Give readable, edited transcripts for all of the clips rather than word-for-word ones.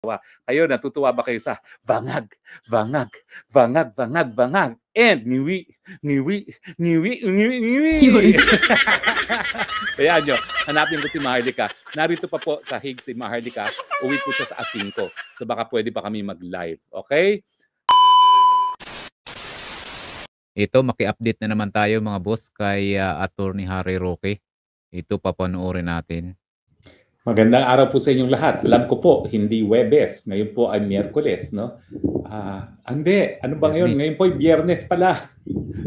Kayo, natutuwa ba kayo sa bangag, bangag, bangag, bangag, bangag, and ngiwi, ngiwi, ngiwi, ngiwi, ngiwi. Kaya nyo, hanapin ko si Maharlika. Narito pa po sa Hague si Maharlika. Uwi po siya sa A5. So baka pwede pa kami mag-live. Okay? Ito, maki-update na naman tayo mga boss kay Attorney Harry Roque. Ito, papanoorin natin. Magandang araw po sa inyong lahat. Alam ko po, hindi Webes. Ngayon po ay Miyerkules, no? Hindi. Ano ba ngayon? Ngayon po ay Biyernes pala.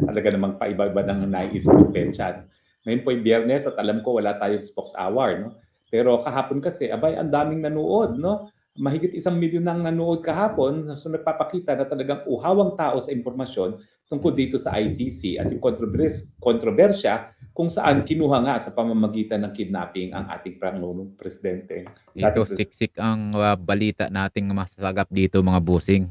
Talaga namang paiba-iba ng naiisip ng petsa. Ngayon po ay Biyernes at alam ko wala tayong Spokes Hour, no? Pero kahapon kasi, abay, ang daming nanood, no? Mahigit 1 milyon nang nanood kahapon. So nagpapakita na talagang uhawang tao sa impormasyon tungkol dito sa ICC at yung kontrobersya kung saan kinuha nga sa pamamagitan ng kidnapping ang ating Pangulong Presidente. Ito, siksik ang balita nating masasagap dito mga busing.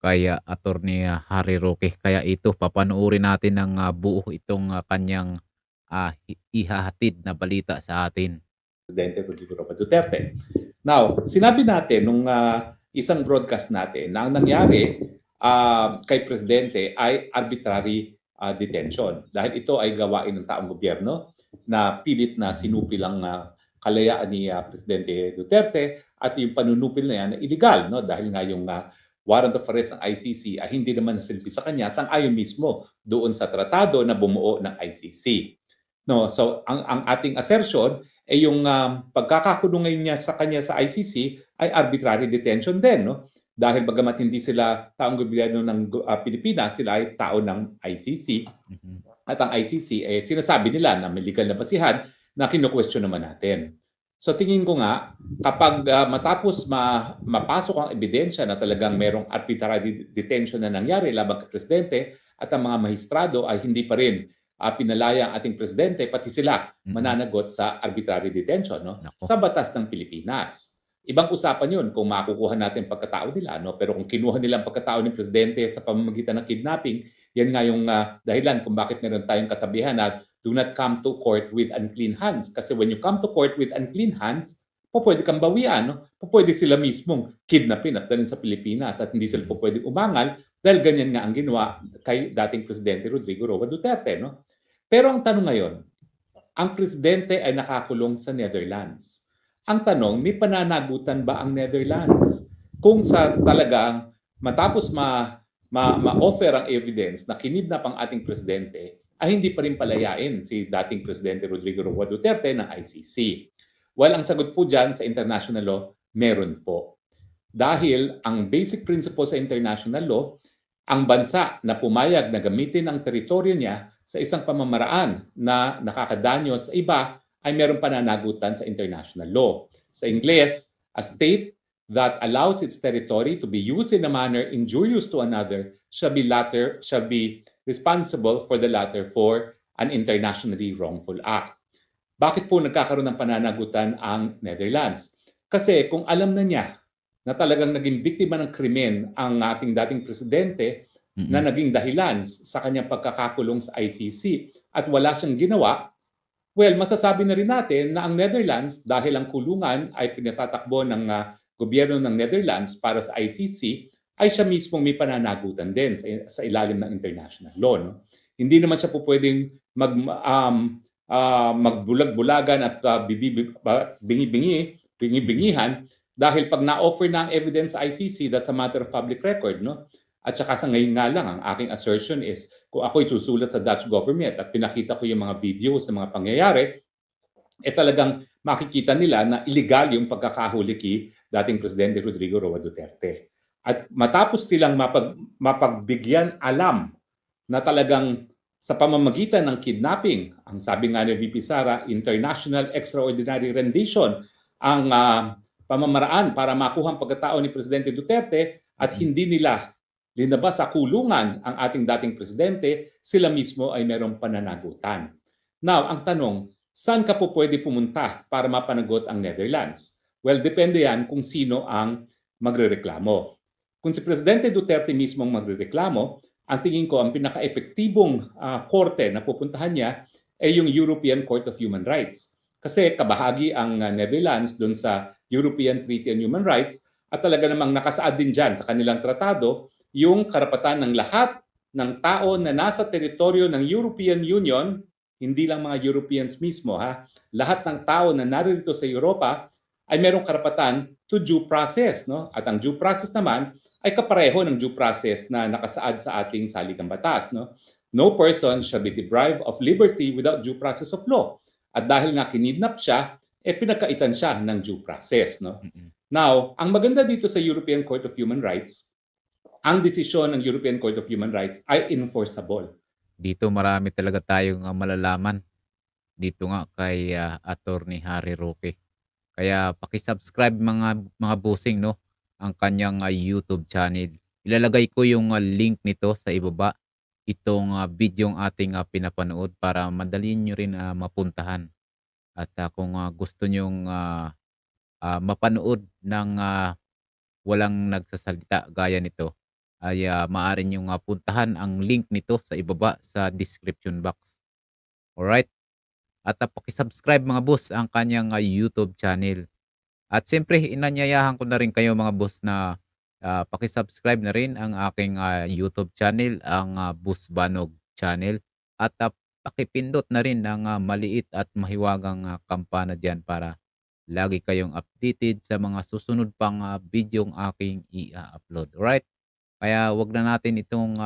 Kaya Attorney Harry Roque. Kaya ito, papanoorin natin ng buo itong kanyang ihahatid na balita sa atin. Presidente Rodrigo Roa Duterte. Now, sinabi natin nung isang broadcast natin na ang nangyari kay Presidente ay arbitrary detention. Dahil ito ay gawain ng taong gobyerno na pilit na sinupil ang kalayaan ni Presidente Duterte at yung panunupil na yan ay illegal. No? Dahil nga yung warrant of arrest ng ICC ay hindi naman nasilbi sa kanya sang-ayon mismo doon sa tratado na bumuo ng ICC. No, so ang ating assertion ay yung pagkakakulong niya sa kanya sa ICC ay arbitrary detention din, no? Dahil bagamat hindi sila taong gobyerno ng Pilipinas, sila ay tao ng ICC. At ang ICC ay sinasabi nila na may legal na basihan na kino-question naman natin. So tingin ko nga, kapag matapos mapasok ang ebidensya na talagang merong arbitrary detention na nangyari laban kay Presidente at ang mga mahistrado ay hindi pa rin pinalaya ang ating Presidente, pati sila mananagot sa arbitrary detention, no? Sa batas ng Pilipinas. Ibang usapan yun kung makukuha natin pagkatao nila, no? Pero kung kinuha nila ang pagkatao ng Presidente sa pamamagitan ng kidnapping, yan nga yung dahilan kung bakit meron tayong kasabihan na do not come to court with unclean hands. Kasi when you come to court with unclean hands, pwede kang bawian, no? Pwede sila mismong kidnapin at dalhin sa Pilipinas at hindi sila pwede umangal dahil ganyan nga ang ginawa kay dating Presidente Rodrigo Roa Duterte, no? Pero ang tanong ngayon, ang Presidente ay nakakulong sa Netherlands. Ang tanong, may pananagutan ba ang Netherlands? Kung sa talagang matapos ma-offer ang evidence na kinidnap ang ating Presidente, ay hindi pa rin palayain si dating Presidente Rodrigo Roa Duterte ng ICC. Well, ang sagot po dyan sa international law, meron po. Dahil ang basic principle sa international law, ang bansa na pumayag na gamitin ang teritoryo niya sa isang pamamaraan na nakakadanyo sa iba ay meron pananagutan sa international law. Sa Ingles, a state that allows its territory to be used in a manner injurious to another shall be responsible for the latter for an internationally wrongful act. Bakit po nagkakaroon ng pananagutan ang Netherlands? Kasi kung alam na niya na talagang naging biktima ng krimen ang ating dating Presidente na naging dahilan sa kanyang pagkakakulong sa ICC at wala siyang ginawa, well, masasabi na rin natin na ang Netherlands, dahil ang kulungan ay pinatatakbo ng gobyerno ng Netherlands para sa ICC, ay siya mismong may pananagutan din sa ilalim ng international law. No? Hindi naman siya po pwedeng magbulag-bulagan at bingi-bingihan dahil pag na-offer na ang evidence sa ICC, that's a matter of public record. No? At saka sa ngayon nga lang, ang aking assertion is, kung ako'y susulat sa Dutch government at pinakita ko yung mga videos ng mga pangyayari, talagang makikita nila na illegal yung pagkakahuli kay dating Presidente Rodrigo Roa Duterte. At matapos silang mapagbigyan alam na talagang sa pamamagitan ng kidnapping, ang sabi nga ni VP Sara, International Extraordinary Rendition, ang pamamaraan para makuha ang pagkatao ni Presidente Duterte at hindi nila linabas sa kulungan ang ating dating Presidente, sila mismo ay merong pananagutan. Now, ang tanong, saan ka po pwede pumunta para mapanagot ang Netherlands? Well, depende yan kung sino ang magrereklamo. Kung si Presidente Duterte mismo ang magrereklamo, ang tingin ko ang pinaka-epektibong korte na pupuntahan niya ay yung European Court of Human Rights. Kasi kabahagi ang Netherlands doon sa European Treaty on Human Rights at talaga namang nakasaad din dyan sa kanilang tratado yung karapatan ng lahat ng tao na nasa teritoryo ng European Union, hindi lang mga Europeans mismo, lahat ng tao na narito sa Europa ay merong karapatan to due process, no? At ang due process naman ay kapareho ng due process na nakasaad sa ating saligang batas, no? No person shall be deprived of liberty without due process of law. At dahil nga kinidnap siya, pinagkaitan siya ng due process, no? Now, ang maganda dito sa European Court of Human Rights, ang desisyon ng European Court of Human Rights ay enforceable. Dito marami talaga tayong malalaman dito nga kay Attorney Harry Roque. Kaya paki-subscribe mga busing, no, ang kanyang YouTube channel. Ilalagay ko yung link nito sa ibaba, itong bidyong ating pinapanood para madali nyo rin mapuntahan. At kung gusto nyong mapanood ng walang nagsasalita gaya nito, ay maaari nyong puntahan ang link nito sa ibaba sa description box. Alright? At paki-subscribe mga boss ang kanyang YouTube channel. At siyempre, inanyayahan ko na rin kayo mga boss na paki-subscribe na rin ang aking YouTube channel, ang Boss Banog channel. At pakipindot na rin ang maliit at mahiwagang kampana dyan para lagi kayong updated sa mga susunod pang bidyong aking i-upload. Alright? Kaya wag na natin itong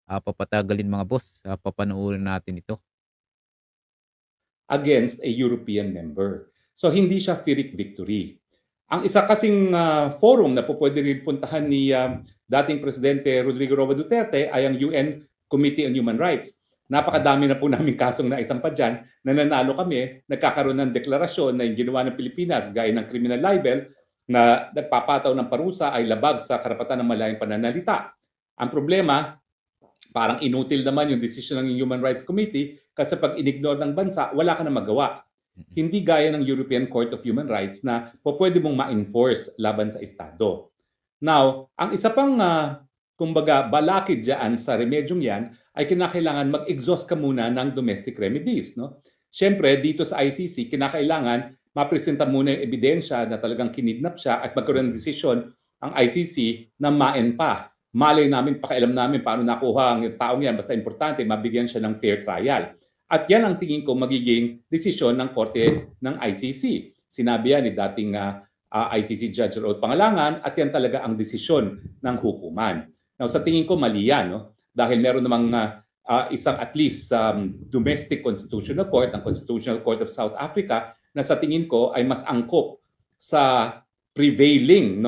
papatagalin mga boss. Papanoorin natin ito. Against a European member. So hindi siya Pyrrhic victory. Ang isa kasing forum na pwede rin puntahan ni dating Presidente Rodrigo Roa Duterte ay ang UN Committee on Human Rights. Napakadami na po namin kasong naisampa dyan na nanalo kami, nagkakaroon ng deklarasyon na yung ginawa ng Pilipinas gaya ng criminal libel na nagpapataw ng parusa ay labag sa karapatan ng malayang pananalita. Ang problema, parang inutil naman yung decision ng Human Rights Committee kasi pag inignore ng bansa, wala ka na magawa. Hindi gaya ng European Court of Human Rights na pwede mong ma-enforce laban sa Estado. Now, ang isa pang kumbaga balakid dyan sa remedyong yan ay kinakailangan mag-exhaust ka muna ng domestic remedies. No? Siyempre, dito sa ICC, kinakailangan mapresenta muna yung ebidensya na talagang kinidnap siya at magkaroon ng desisyon ang ICC na maen pa. Malay namin, pakialam namin paano nakuha ang taong yan. Basta importante, mabigyan siya ng fair trial. At yan ang tingin ko magiging desisyon ng korte ng ICC. Sinabi yan ni dating ICC Judge Raul Pangalangan at yan talaga ang desisyon ng hukuman. Now, sa tingin ko mali yan, no? Dahil meron namang isang at least domestic constitutional court, ang Constitutional Court of South Africa, na sa tingin ko ay mas angkop sa prevailing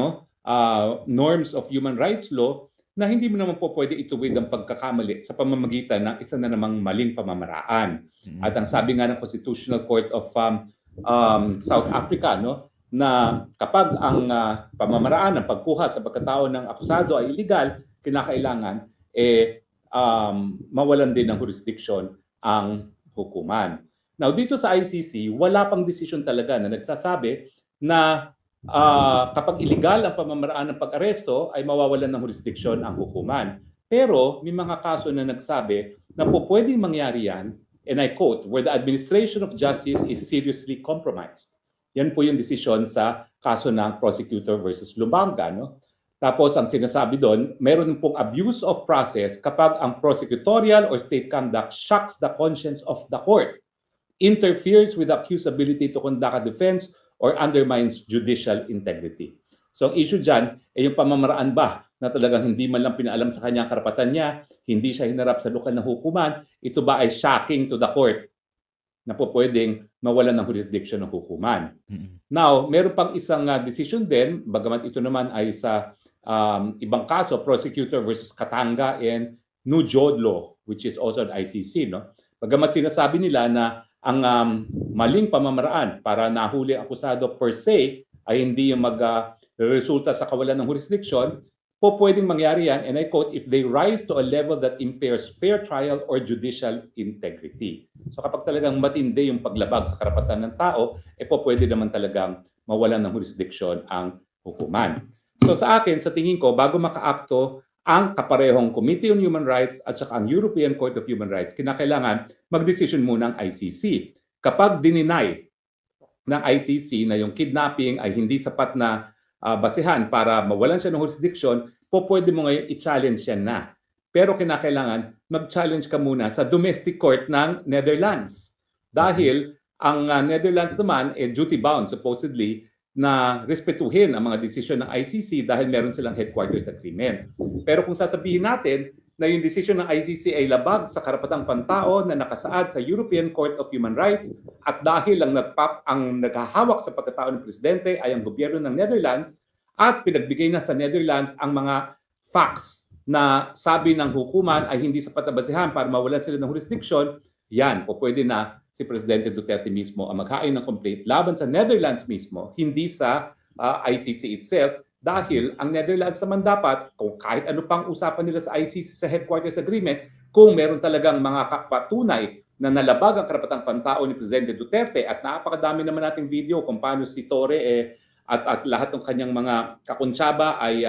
norms of human rights law na hindi mo naman po pwede ituwid ang pagkakamali sa pamamagitan ng isa na namang maling pamamaraan. At ang sabi nga ng Constitutional Court of South Africa, no, na kapag ang pamamaraan ng pagkuha sa pagkatao ng akusado ay illegal, kinakailangan mawalan din ng jurisdiction ang hukuman. Now, dito sa ICC, wala pang desisyon talaga na nagsasabi na kapag illegal ang pamamaraan ng pag-aresto ay mawawalan ng jurisdiction ang hukuman. Pero may mga kaso na nagsabi na po pwedeng mangyari yan, and I quote, where the administration of justice is seriously compromised. Yan po yung desisyon sa kaso ng prosecutor versus Lubanga. No? Tapos ang sinasabi doon, meron pong abuse of process kapag ang prosecutorial or state conduct shocks the conscience of the court, interferes with accusability to conduct a defense, or undermines judicial integrity. So ang issue dyan ay yung pamamaraan ba na talagang hindi man lang pinaalam sa kanyang karapatan niya, hindi siya hinarap sa lokal na hukuman, ito ba ay shocking to the court na po pwedeng mawalan ng jurisdiction ng hukuman. Now, meron pang isang decision din, bagamat ito naman ay sa ibang kaso, prosecutor versus Katanga and Nujodlo, which is also an ICC. No? Bagamat sinasabi nila na ang maling pamamaraan para nahuli ang akusado per se ay hindi yung mag-resulta sa kawalan ng jurisdiction, po pwedeng mangyari yan, and I quote, if they rise to a level that impairs fair trial or judicial integrity. So kapag talagang matindi yung paglabag sa karapatan ng tao, po pwede naman talagang mawalan ng jurisdiction ang hukuman. So sa akin, sa tingin ko, bago makaakto ang kaparehong Committee on Human Rights at saka ang European Court of Human Rights, kinakailangan mag-decision muna ang ICC. Kapag dininay ng ICC na yung kidnapping ay hindi sapat na basihan para mawalan siya ng jurisdiction, pwede mo ngayon i-challenge yan na. Pero kinakailangan mag-challenge ka muna sa domestic court ng Netherlands. Dahil ang Netherlands naman duty-bound supposedly na respetuhin ang mga desisyon ng ICC dahil meron silang headquarters agreement. Pero kung sasabihin natin na yung desisyon ng ICC ay labag sa karapatang pantao na nakasaad sa European Court of Human Rights at dahil ang naghahawak sa pagkatao ng presidente ay ang gobyerno ng Netherlands at pinagbigay na sa Netherlands ang mga facts na sabi ng hukuman ay hindi sapat na basehan para mawalan sila ng jurisdiction, yan, pwede na si Presidente Duterte mismo ang maghain ng complaint laban sa Netherlands mismo, hindi sa ICC itself, dahil ang Netherlands naman dapat, kung kahit ano pang usapan nila sa ICC sa headquarters agreement, kung meron talagang mga patunay na nalabag ang karapatang pantao ni Presidente Duterte at napakadami naman nating video kung paano si Torre at lahat ng kanyang mga kakuntsaba ay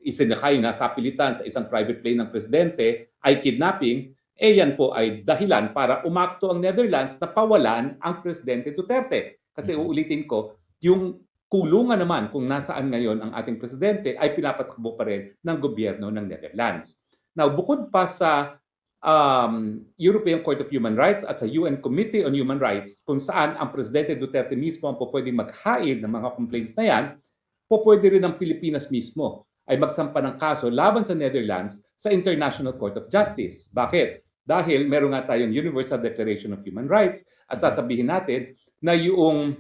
isinakay na sa pilitan sa isang private plane ng Presidente ay kidnapping, yan po ay dahilan para umakto ang Netherlands na pawalan ang Presidente Duterte. Kasi uulitin ko, yung kulungan naman kung nasaan ngayon ang ating Presidente ay pinapatakbo pa rin ng gobyerno ng Netherlands. Now, bukod pa sa European Court of Human Rights at sa UN Committee on Human Rights, kung saan ang Presidente Duterte mismo ang pwedeng maghain ng mga complaints na yan, pwede rin ang Pilipinas mismo ay magsampa ng kaso laban sa Netherlands sa International Court of Justice. Bakit? Dahil meron nga tayong Universal Declaration of Human Rights at sasabihin natin na yung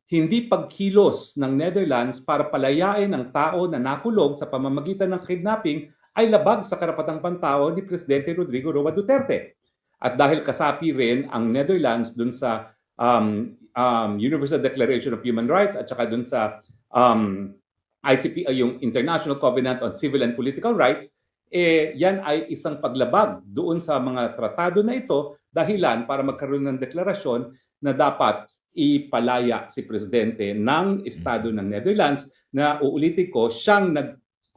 hindi pagkilos ng Netherlands para palayain ang tao na nakulong sa pamamagitan ng kidnapping ay labag sa karapatang pantao ni Presidente Rodrigo Roa Duterte. At dahil kasapi rin ang Netherlands dun sa Universal Declaration of Human Rights at saka dun sa ICP, yung International Covenant on Civil and Political Rights, yan ay isang paglabag doon sa mga tratado na ito dahilan para magkaroon ng deklarasyon na dapat ipalaya si Presidente ng Estado ng Netherlands na uulitin ko, siyang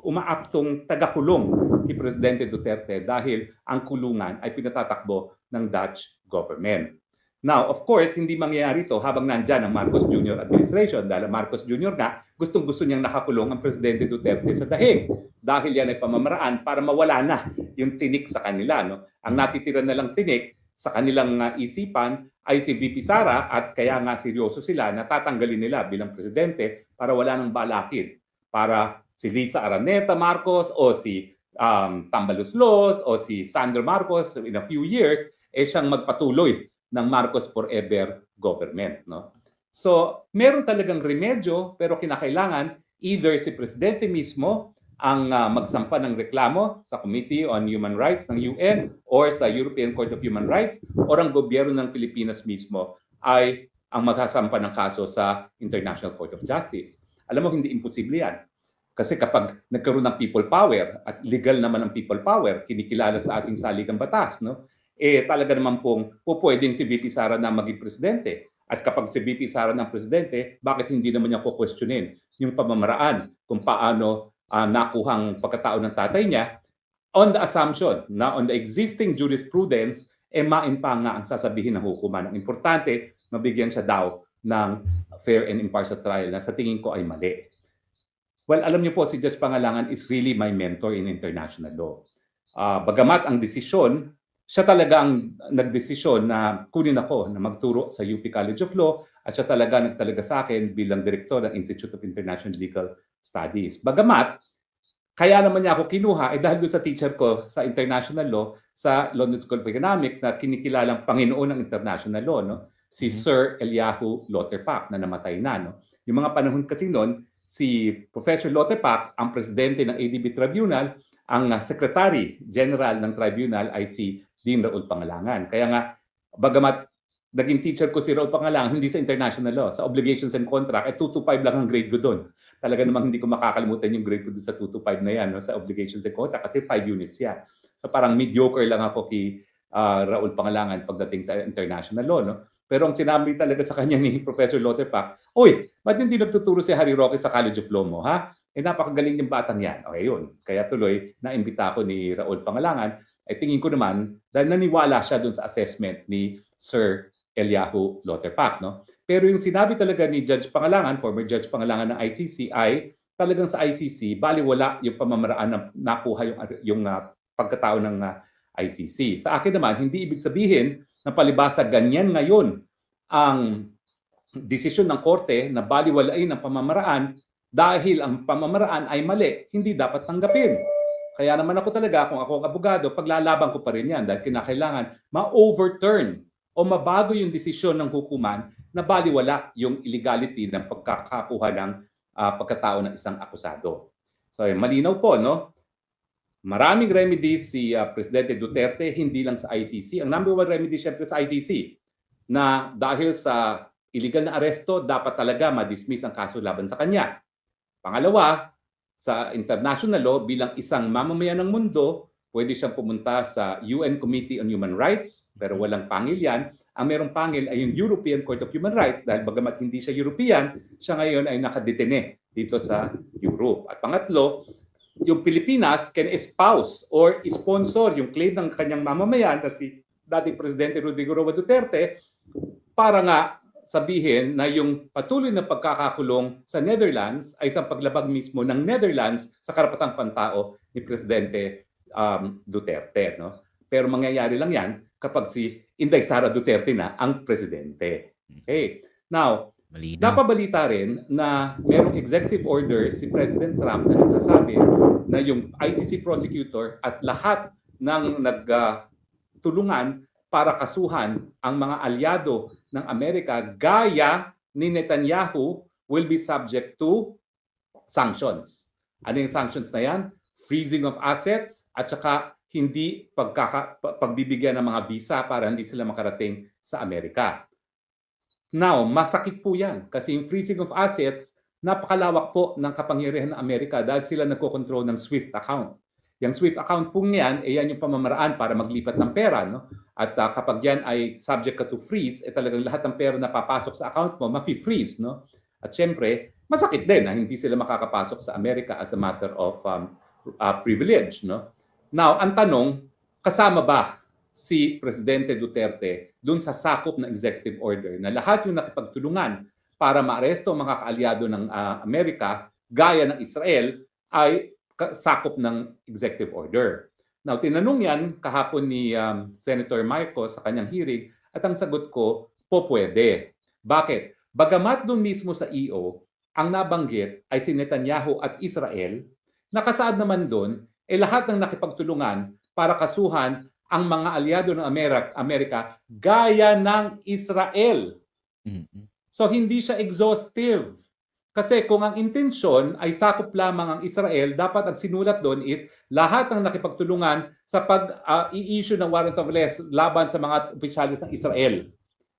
umaaktong tagakulong ni Presidente Duterte dahil ang kulungan ay pinatatakbo ng Dutch government. Now, of course, hindi mangyayari ito habang nandyan ang Marcos Jr. administration dahil Marcos Jr. nga gustong-gusto niyang nakakulong ang Presidente Duterte sa dahig dahil yan ay pamamaraan para mawala na yung tinik sa kanila. No? Ang natitira na lang tinik sa kanilang isipan ay si VP Sara at kaya nga seryoso sila na tatanggalin nila bilang Presidente para wala nang balakin. Para si Lisa Araneta Marcos o si Tambaluslos o si Sandro Marcos in a few years, siyang magpatuloy ng Marcos Forever government. No? So, meron talagang remedyo pero kinakailangan either si Presidente mismo ang magsampa ng reklamo sa Committee on Human Rights ng UN or sa European Court of Human Rights or ang gobyerno ng Pilipinas mismo ay ang magsasampa ng kaso sa International Court of Justice. Alam mo, hindi imposible yan. Kasi kapag nagkaroon ng people power at legal naman ang people power, kinikilala sa ating saligang batas, no? Talaga naman pong pwedeng si VP Sara na maging presidente. At kapag si VP Sara ng presidente, bakit hindi naman niya kukwestiyonin yung pamamaraan kung paano nakuhang pagkatao ng tatay niya on the assumption na on the existing jurisprudence, mainpa nga ang sasabihin ng hukuman. Ang importante, mabigyan siya daw ng fair and impartial trial na sa tingin ko ay mali. Well, alam niyo po, si Judge Pangalangan is really my mentor in international law. Bagamat ang desisyon, siya talaga ang nagdesisyon na kunin ako na magturo sa UP College of Law at siya talaga nagtalaga sa akin bilang direktor ng Institute of International Legal Studies. Bagamat, kaya naman niya ako kinuha dahil doon sa teacher ko sa international law sa London School of Economics na kinikilalang Panginoon ng international law, no? Si Sir Eliahu Lauterpacht na namatay na. No? Yung mga panahon kasi noon, si Professor Lauterpacht ang presidente ng ADB Tribunal, ang Secretary General ng Tribunal ay si Dean Raul Pangalangan. Kaya nga, bagamat naging teacher ko si Raul Pangalangan, hindi sa international law, sa obligations and contract, 225 lang ang grade ko doon. Talaga namang hindi ko makakalimutan yung grade ko doon sa 225 na yan, no, sa obligations and contract, kasi 5 units yan. So parang mediocre lang ako kay Raul Pangalangan pagdating sa international law. No? Pero ang sinabi talaga sa kanya ni Professor Lauterpacht, "Uy, ba't hindi nagtuturo si Harry Roque sa College of Law mo, ha? Napakagaling yung batang yan." Okay, yun. Kaya tuloy, naimbita ko ni Raul Pangalangan. Tingin ko naman, dahil naniwala siya dun sa assessment ni Sir Eliahu Lauterpacht. No? Pero yung sinabi talaga ni Judge Pangalangan, former Judge Pangalangan ng ICC, ay talagang sa ICC, baliwala yung pamamaraan na nakuha yung pagkatao ng ICC. Sa akin naman, hindi ibig sabihin na palibasa ganyan ngayon ang desisyon ng korte na baliwalain ang pamamaraan dahil ang pamamaraan ay mali, hindi dapat tanggapin. Kaya naman ako talaga, kung ako ang abogado, paglalaban ko pa rin yan dahil kinakailangan ma-overturn o mabago yung desisyon ng hukuman na baliwala yung illegality ng pagkakakuha ng pagkatao ng isang akusado. So malinaw po, no? Maraming remedies si Presidente Duterte, hindi lang sa ICC. Ang number one remedy syempre sa ICC na dahil sa illegal na aresto, dapat talaga ma-dismiss ang kaso laban sa kanya. Pangalawa, sa international law, bilang isang mamamayan ng mundo, pwede siyang pumunta sa UN Committee on Human Rights, pero walang pangil yan. Ang merong pangil ay yung European Court of Human Rights dahil bagamat hindi siya European, siya ngayon ay nakadetene dito sa Europe. At pangatlo, yung Pilipinas can espouse or sponsor yung claim ng kanyang mamamayan na si dating Presidente Rodrigo Roa Duterte para nga sabihin na yung patuloy na pagkakakulong sa Netherlands ay isang paglabag mismo ng Netherlands sa karapatang pantao ni Presidente Duterte. No? Pero mangyayari lang yan kapag si Inday Sara Duterte na ang presidente. Okay. Now, napabalita rin na merong executive order si President Trump na nagsasabi na yung ICC prosecutor at lahat ng nagtulungan para kasuhan ang mga alyado ng Amerika gaya ni Netanyahu will be subject to sanctions. Ano yung sanctions na yan? Freezing of assets at saka hindi pagbibigyan ng mga visa para hindi sila makarating sa Amerika. Now, masakit po yan kasi yung freezing of assets, napakalawak po ng kapangyarihan ng Amerika dahil sila nagkocontrol ng SWIFT account. Yung SWIFT account po niyan, yan yung pamamaraan para maglipat ng pera. No? At kapag yan ay subject ka to freeze, talagang lahat ng pera na papasok sa account mo, mafi-freeze. No? At syempre, masakit din na hindi sila makakapasok sa Amerika as a matter of privilege. No? Now, ang tanong, kasama ba si Presidente Duterte dun sa sakop ng executive order na lahat yung nakipagtulungan para maaresto ang mga kaalyado ng Amerika gaya ng Israel ay sakop ng executive order. Now, tinanong yan kahapon ni Senator Marcos sa kanyang hearing at ang sagot ko, po pwede. Bakit? Bagamat doon mismo sa EO, ang nabanggit ay si Netanyahu at Israel, nakasaad naman doon, lahat ng nakipagtulungan para kasuhan ang mga alyado ng Amerika gaya ng Israel. So, hindi siya exhaustive. Kasi kung ang intensyon ay sakop lamang ang Israel, dapat ang sinulat doon is lahat ng nakipagtulungan sa pag-i-issue ng warrant of arrest laban sa mga opisyalis ng Israel.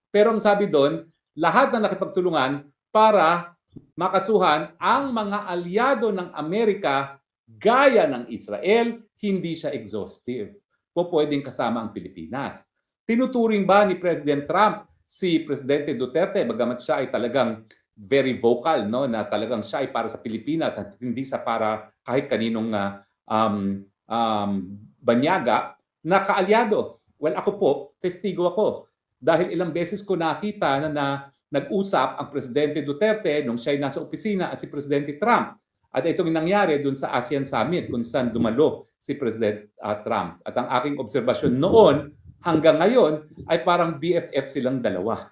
Pero ang sabi doon, lahat ng nakipagtulungan para makasuhan ang mga alyado ng Amerika gaya ng Israel, hindi siya exhaustive. Po pwedeng kasama ang Pilipinas. Tinuturing ba ni President Trump si Presidente Duterte, bagamat siya ay talagang very vocal, no, na talagang siya ay para sa Pilipinas at hindi sa para kahit kaninong banyaga na kaalyado. Well, ako po, testigo ako. Dahil ilang beses ko nakita na nag-usap ang Presidente Duterte nung siya ay nasa opisina at si Presidente Trump. At itong nangyari dun sa ASEAN Summit kung saan dumalo si President Trump. At ang aking obserbasyon noon hanggang ngayon ay parang BFF silang dalawa.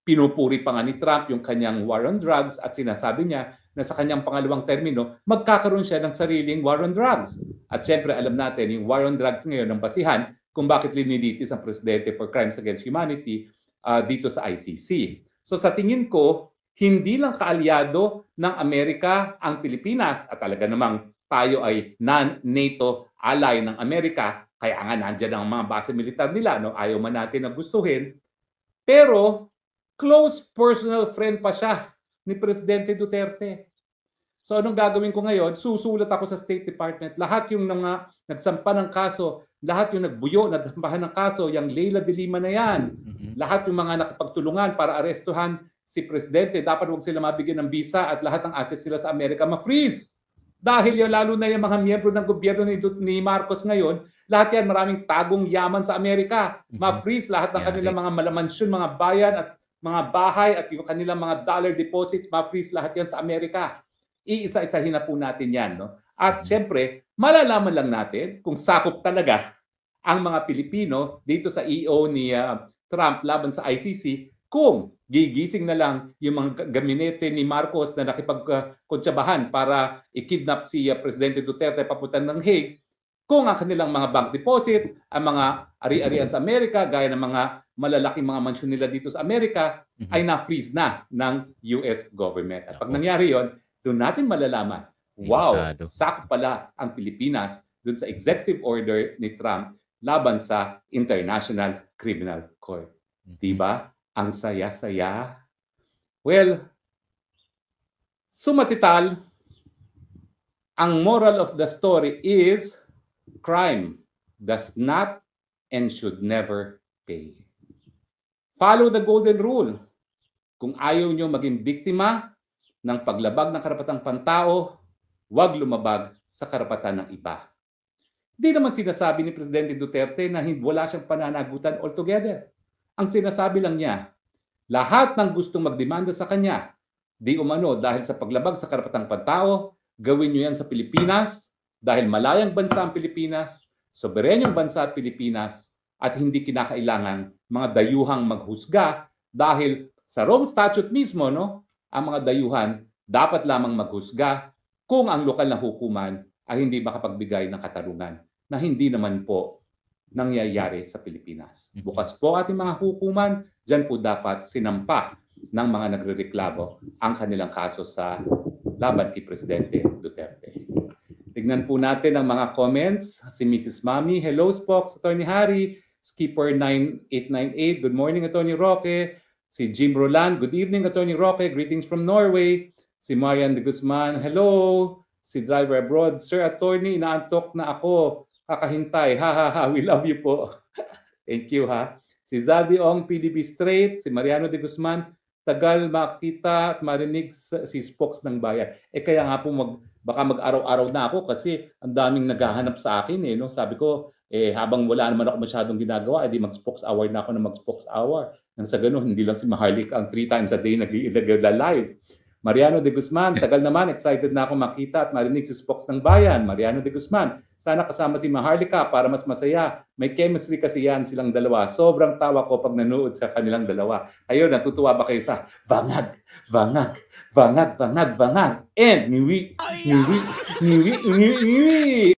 Pinupuri pa nga ni Trump yung kanyang war on drugs at sinasabi niya na sa kanyang pangalawang termino, magkakaroon siya ng sariling war on drugs. At syempre alam natin yung war on drugs ngayon ang basihan kung bakit linilitis ang Presidente for Crimes Against Humanity dito sa ICC. So sa tingin ko, hindi lang kaalyado ng Amerika ang Pilipinas at talaga namang tayo ay non-NATO ally ng Amerika, kaya nga nandiyan ang mga base militar nila, no? Ayaw man natin na gustuhin. Pero close personal friend pa siya ni Presidente Duterte. So anong gagawin ko ngayon? Susulat ako sa State Department. Lahat yung mga nagsampa ng kaso, lahat yung nagbuyo, nagsambahan ng kaso, yung Leila de Lima na yan, lahat yung mga nakapagtulungan para arestuhan si Presidente, dapat huwag sila mabigyan ng visa at lahat ng assets sila sa Amerika ma-freeze. Dahil yung lalo na yung mga miyembro ng gobyerno ni Marcos ngayon, lahat yan maraming tagong yaman sa Amerika. Ma-freeze lahat ng kanilang mga malamansyon, mga bayan at mga bahay at yung kanilang mga dollar deposits, ma-freeze lahat yan sa Amerika. Iisa-isahin na po natin yan. No? At syempre, malalaman lang natin kung sakop talaga ang mga Pilipino dito sa EO ni Trump laban sa ICC kung gigising na lang yung mga gabinete ni Marcos na nakipagkuntsabahan para i-kidnap si Presidente Duterte papunta ng Hague, kung ang kanilang mga bank deposits, ang mga ari-arian sa Amerika, gaya ng mga malalaking mga mansyon nila dito sa Amerika, ay na-freeze na ng US government. At pag nangyari yon, doon natin malalaman, wow, sakop pala ang Pilipinas doon sa executive order ni Trump laban sa International Criminal Court. Diba? Ang saya-saya. Well, sumatital, ang moral of the story is crime does not and should never pay. Follow the golden rule. Kung ayaw nyo maging biktima ng paglabag ng karapatang pantao, huwag lumabag sa karapatan ng iba. Di naman sinasabi ni Presidente Duterte na wala siyang pananagutan altogether. Ang sinasabi lang niya, lahat ng gustong magdemanda sa kanya, di umano dahil sa paglabag sa karapatang pantao, gawin nyo yan sa Pilipinas, dahil malayang bansa ang Pilipinas, soberenyong bansa ang Pilipinas, at hindi kinakailangan mga dayuhang maghusga dahil sa Rome Statute mismo, no, ang mga dayuhan dapat lamang maghusga kung ang lokal na hukuman ay hindi makapagbigay ng katarungan na hindi naman po nangyayari sa Pilipinas. Bukas po ating mga hukuman, dyan po dapat sinampa ng mga nagrereklamo ang kanilang kaso sa laban kay Presidente Duterte. Tignan po natin ang mga comments. Si Mrs. Mami, hello Spox, Attorney Harry, Skipper 9898, good morning Attorney Roque. Si Jim Roland, good evening Attorney Roque, greetings from Norway. Si Marian de Guzman, hello. Si Driver Abroad, Sir Attorney, inaantok na ako, kakahintay, ha ha ha, we love you po. Thank you ha. Si Zaldi Ong, PDB Straight, si Mariano de Guzman, tagal makita at marinig si Spox ng bayan. Kaya nga po baka mag-araw-araw na ako kasi ang daming naghahanap sa akin no. Sabi ko habang wala naman ako masyadong ginagawa, edi mag-Spox hour na ako na mag-Spox hour. Nang sa ganun, hindi lang si Maharlik ang 3 times a day nag-live. Mariano de Guzman, tagal naman, excited na ako makita at marinig si Spox ng bayan. Mariano de Guzman, sana kasama si Maharlika para mas masaya. May chemistry kasi yan silang dalawa. Sobrang tawa ko pag nanood sa kanilang dalawa. Ayun, natutuwa ba kayo sa bangag, bangag, bangag, bangag, bangag, and niwi, niwi, niwi, niwi, niwi.